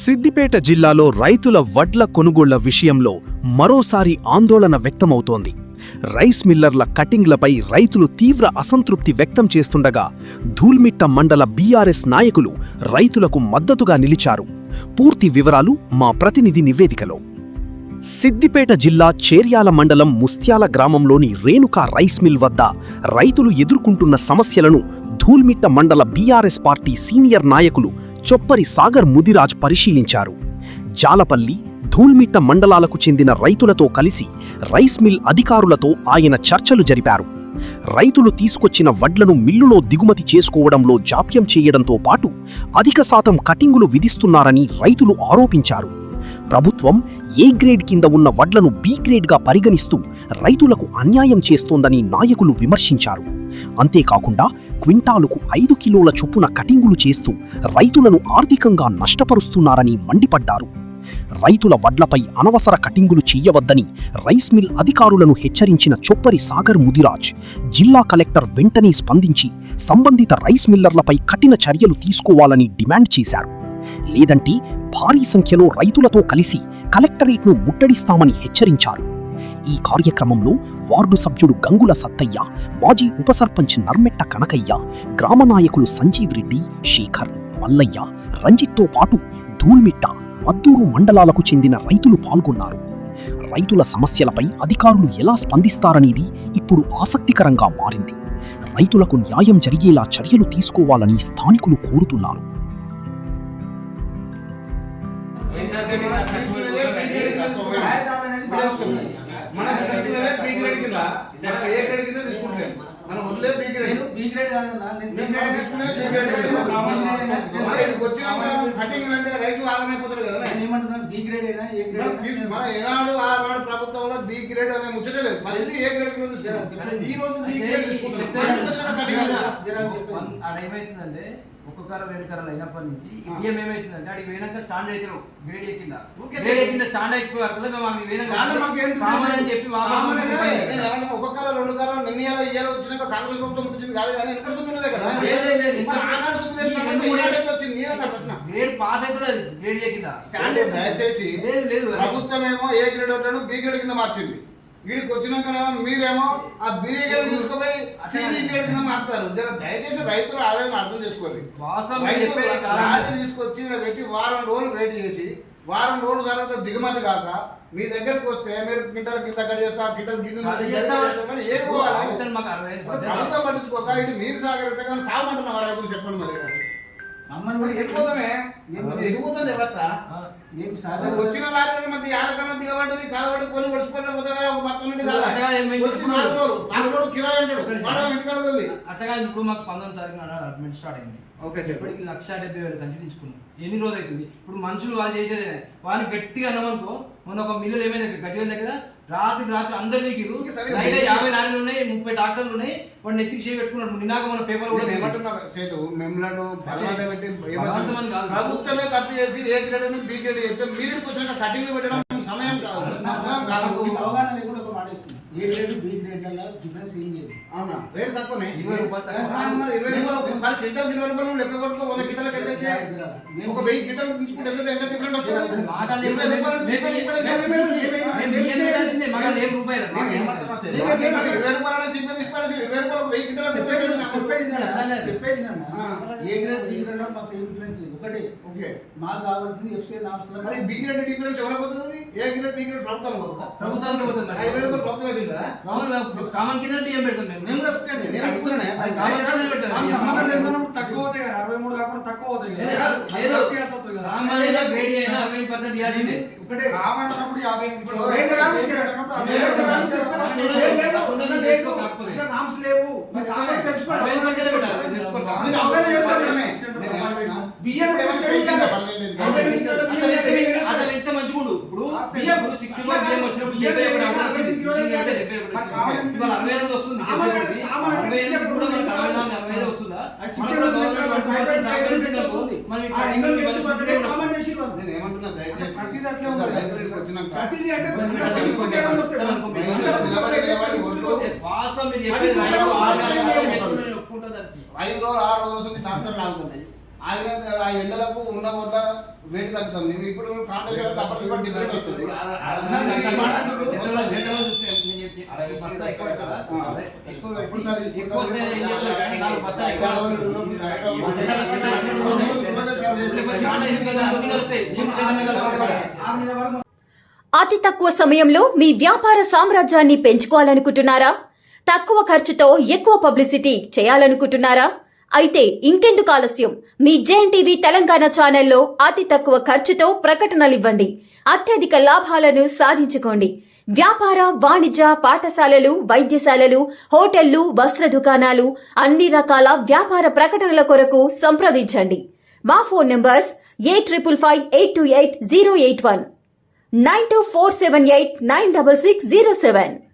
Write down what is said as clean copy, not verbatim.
సిద్దిపేట జిల్లాలో రైతుల వడ్ల కొనుగోళ్ల విషయంలో మరోసారి ఆందోళన వ్యక్తమవుతోంది. రైస్ మిల్లర్ల కటింగ్లపై రైతులు తీవ్ర అసంతృప్తి వ్యక్తం చేస్తుండగా ధూల్మిట్ట మండల బీఆర్ఎస్ నాయకులు రైతులకు మద్దతుగా నిలిచారు. పూర్తి వివరాలు మా ప్రతినిధి నివేదికలో. సిద్దిపేట జిల్లా చేర్యాల మండలం ముస్త్యాల గ్రామంలోని రేణుకా రైస్ మిల్ వద్ద రైతులు ఎదుర్కొంటున్న సమస్యలను ధూల్మిట్ట మండల బీఆర్ఎస్ పార్టీ సీనియర్ నాయకులు చొప్పరి సాగర్ ముదిరాజ్ పరిశీలించారు. జాలపల్లి, ధూల్మిట్ట మండలాలకు చెందిన రైతులతో కలిసి రైస్ మిల్ అధికారులతో ఆయన చర్చలు జరిపారు. రైతులు తీసుకొచ్చిన వడ్లను మిల్లులో దిగుమతి చేసుకోవడంలో జాప్యం చేయడంతో పాటు అధిక శాతం కటింగులు విధిస్తున్నారని రైతులు ఆరోపించారు. ప్రభుత్వం ఏ గ్రేడ్ కింద ఉన్న వడ్లను బి గ్రేడ్గా పరిగణిస్తూ రైతులకు అన్యాయం చేస్తోందని నాయకులు విమర్శించారు. అంతేకాకుండా క్వింటాలుకు 5 కిలోల చొప్పున కటింగులు చేస్తూ రైతులను ఆర్థికంగా నష్టపరుస్తున్నారని మండిపడ్డారు. రైతుల వడ్లపై అనవసర కటింగులు చేయవద్దని రైస్ మిల్ అధికారులను హెచ్చరించిన చొప్పరి సాగర్ ముదిరాజ్ జిల్లా కలెక్టర్ వెంటనే స్పందించి సంబంధిత రైస్ మిల్లర్లపై కఠిన చర్యలు తీసుకోవాలని డిమాండ్ చేశారు. లేదంటే భారీ సంఖ్యలో రైతులతో కలిసి కలెక్టరేట్ను ముట్టడిస్తామని హెచ్చరించారు. ఈ కార్యక్రమంలో వార్డు సభ్యుడు గంగుల సత్తయ్య, మాజీ ఉప సర్పంచ్ నర్మెట్ట కనకయ్య, గ్రామ నాయకులు సంజీవ్ రెడ్డి, శేఖర్, మల్లయ్య, రంజిత్తో పాటు ధూల్మిట్ట, మద్దూరు మండలాలకు చెందిన రైతులు పాల్గొన్నారు. రైతుల సమస్యలపై అధికారులు ఎలా స్పందిస్తారనేది ఇప్పుడు ఆసక్తికరంగా మారింది. రైతులకు న్యాయం జరిగేలా చర్యలు తీసుకోవాలని స్థానికులు కోరుతున్నారు. ప్రభుత్వంలో బి గ్రేడ్ అనే ముచ్చటే లేదు. ఏ గ్రేడ్ ఈ రోజు ఏమైతుందంటే ఒక్కొక్కరు వేరుకరలు అయినప్పటి నుంచి ఇటీఎం ఏమైతుందంటే అడిగి వేయక స్టాండ్ అయితే గ్రేడ్ ఎక్కిందా స్టాండ్ అయిపోయి కామని చెప్పి ఒక్కొక్కరు 2 కర్రలు నిర్ణయాలు ఇయ్యాలి వచ్చినాక కాంగ్రెస్ ప్రభుత్వం వచ్చింది కాదు కానీ ఎక్కడ చూపినదే కదా. గ్రేడ్ పాస్ అవుతుంది, అది గ్రేడ్ ఎక్కిందా స్టాండ్ దయచేసి లేదు. ప్రభుత్వం ఏమో ఏ గ్రేడ్ ఉంటాడు బి గ్రేడ్ కింద మార్చింది. వీడికి వచ్చినాక మీరేమో ఆ బీఏ గ్రేడ్ తీసుకుపోయి సిడి గ్రేడ్ కింద మార్తారు. దయచేసి రైతులు ఆవేదన అర్థం చేసుకోవాలి. తీసుకొచ్చి ఇక్కడ పెట్టి వారం రోజులు వెయిట్ చేసి వారం రోజుల తర్వాత దిగుమతి కాక మీ దగ్గరకు వస్తే మీరు క్వింటల్ కింద కట్ చేస్తా క్వింటల్ ప్రభుత్వం పట్టించుకోక ఇటు మీరు సాగరితే కానీ సాగమంటున్నా రైతులు చెప్పండి. మరి ఎడిపోతామే ఎడిపోతుంది వ్యవస్థ. వచ్చిన లారీ మధ్య ఆడకన్నా దిగబడ్డది కాలబడి కొన్ని పడిచిపోయిన ఒక పక్కన నుండి వచ్చి 4 రోజులు కిరాయి అంటాడు అట్టగా. ఇప్పుడు మాకు 19వ తారీఖున అడ్మిట్ స్టార్ట్ అయింది. ఓకే సార్, ఇప్పటికి 1,70,000 సంచి తీసుకున్నాం. ఎన్ని రోజులు అవుతుంది? ఇప్పుడు మనుషులు వాళ్ళు చేసేదే వాళ్ళని గట్టిగా అన్నామనుకో. మొన్న ఒక మిల్లులు ఏమైంది గజ్వేల్ దగ్గర రాత్రి అందరు వీకిరు 50 లారీలు ఉన్నాయి, 30 ట్రాక్టర్లు ఉన్నాయి. వాడిని ఎత్తికి చేయి పెట్టుకున్నాడు. నిన్నాక మన పేపర్ కూడా ప్రభుత్వమే తప్పు చేసి ఏ గ్రేడ్ బి గ్రేడ్ చేస్తే మీరు కూర్చొని కటింగ్ పెట్టడం సమయం కాదు. అవగాహన లేకుండా ఒక మాట చెప్తున్నా. ఏ గ్రేడ్ బి గ్రేడ్ల డిఫరెన్స్ ఏం లేదు. అవునా? రేట్ తక్కువనే 20 రూపాయలు క్వింటల్ 20 రూపాయలు లెక్క కొట్టుకో. 100 కింటాల కట్టయితే ఒక 1000 కింటాలు తీసుకుంటే ఎంత డిఫరెంట్ వస్తుంది? ఒకటే మాకు కావాల్సింది ఎఫ్సీ నామ్స్. మరి బి గ్రేడ్ డిఫరెన్స్ ఎవరికి పోతుంది? ఏ గ్రేడ్ బి గ్రేడ్ ప్రభుత్వానికి పోతుందా? ప్రభుత్వానికి పోతుంది. 5 రూపాయలు ప్రభుత్వమే తిందా? కామన్ కింద బియ్యం పెడతాం మేము. తక్కువ అవుతాయి కదా, 63 కాకుండా తక్కువ అవుతాయి కదా. నామ్స్ లేవు. బియ్యం మంచిగుండు. ఇప్పుడు 65 బియ్యం వచ్చినప్పుడు 68 వస్తుంది. 68 కూడా మనకు 64 వస్తుందా? నేను ఏమంటున్నా దయచేసి ప్రతిదీ అట్లే వచ్చినాక 5 రోజులు 6 రోజులు ట్రాక్టర్లు ఆగుతున్నాయి. ఆ ఎండలకు ఉన్న వడ్ల వేడి తగ్గుతుంది. ఇప్పుడు కాంట్రాక్ట్ అప్పటికి డిఫరెంట్ వస్తుంది. అతి తక్కువ సమయంలో మీ వ్యాపార సామ్రాజ్యాన్ని పెంచుకోవాలనుకుంటున్నారా? తక్కువ ఖర్చుతో ఎక్కువ పబ్లిసిటీ చేయాలనుకుంటున్నారా? అయితే ఇంకెందుకు ఆలస్యం? మీ జేఎన్టీవీ తెలంగాణ ఛానల్లో అతి తక్కువ ఖర్చుతో ప్రకటనలివ్వండి. అత్యధిక లాభాలను సాధించుకోండి. వ్యాపార, వాణిజ్య, పాఠశాలలు, వైద్యశాలలు, హోటళ్లు, వస్త్ర దుకాణాలు, అన్ని రకాల వ్యాపార ప్రకటనల కొరకు సంప్రదించండి. మా ఫోన్ నంబర్స్ 8558280881 9247896607.